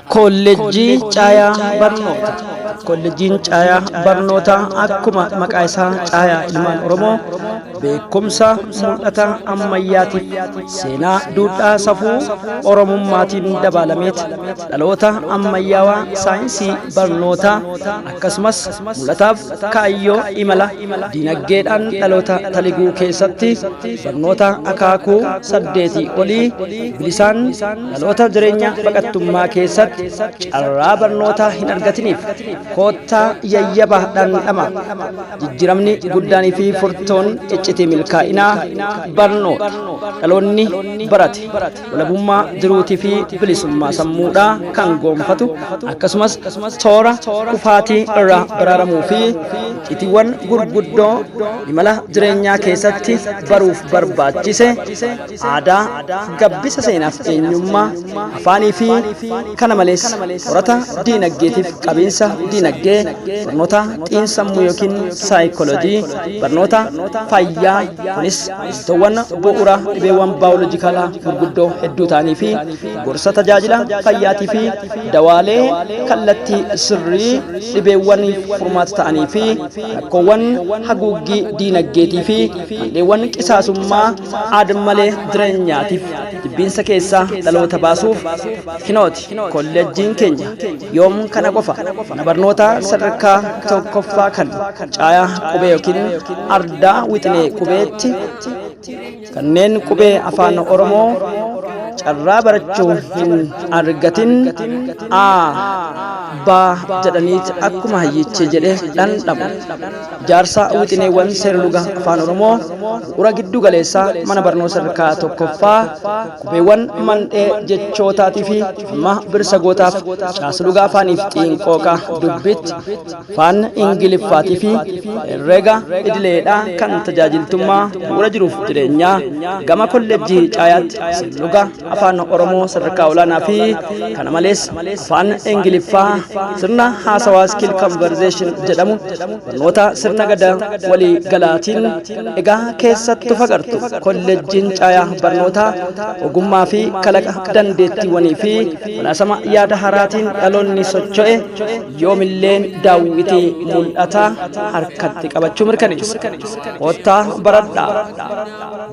Kolleejjii Caayaa Barnoota. Kolleejjiin Caayaa Barnoota akkuma maqaa isaa Caayaa Ilmaan Oromoo beekumsa mul'ata ammayyaatiif seenaa duudhaa safuu Oromummaatiin dabalameet dhaloota ammayyaawaa saayinsii barnootaa akkasumas mul'ataaf kaayyoo imala dinagdeedhaan dhaloota taliguu keessatti barnoota akaakuu 8 olii bilisaan dhaloota jireenya baqattummaa keessatti carraa barnootaa hin argatiniif koottaa yayyabaa dhandhama jijjiiramni guddaanii fi furtoon iccitii milkaa'inaa barnoota dhaloonni barate walabummaa jiruutii fi bilisummaa sammuudhaa kan goonfatu akkasumas toora kufaatii irraa baraaramuu fi iccitiiwwan gurguddoo imala jireenyaa keessatti baruuf barbaachise aadaa gabbisa seenaaf eenyummaa afaanii fi kana malees qorata diinagdeetiif qabiinsa diinagdee barnoota xiinsammuu yookiin saayikoolojii barnoota fayyaa kunis wantoowwan bu'uura dhibeewwan baayoloojikaalaa gurguddoo hedduu ta'anii fi gorsa tajaajila fayyaatii fi dawaalee kallattii sirrii dhibeewwaniif furmaata ta'anii fi rakkoowwan haguuggii diinagdeetii fi malleewwan qisaasummaa aadammalee jireenyaatiif jibbiinsa keessaa dhaloota baasuuf kinooti kolleejjiin keenya yoom kana qofa mana barnoota sadarkaa tokkoffaa kan caayaa qubee yookiin ardaa wixinee qubeetti kanneen qubee afaan Oromoo carraa barachuu hin argatin baa jedhaniit akkuma hayyichi jedhee dhandhamu jaarsa wixineewwan seerluga afaan Oromoo ura giddu galeessaa mana barnoota sadarkaa tokkoffaa qubeewwan mandhee jechootaatii fi amma birsagootaaf caasluga afaaniif xiinqooqa dubbitti afaan ingiliffaatii fi herrega idileedhaa kan tajaajiltummaa bu'uura jiruuf jireenyaa gama kolleejjii caayaatti seerluga afaan Oromoo sadarkaa olaanaa fi kana malees afaan ingiliffaa sirna haasawaa skill conversation jedhamu barnoota sirna gadaa walii galaatiin egaa keessattuu fagartu kolleejjiin caayaa barnoota ogummaa fi kalaqa dandeettiiwwanii fi falaasama yaada haraatiin dhaloonni socho'e yoomillee daawwitii mul'ataa harkatti qabachuu mirkaneessa. Koottaa baradhaa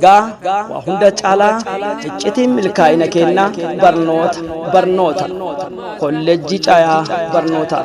gaa waa hunda caalaa iccitiin milkaa'ina kennaa barnoota kolleejjii caayaa barnoota.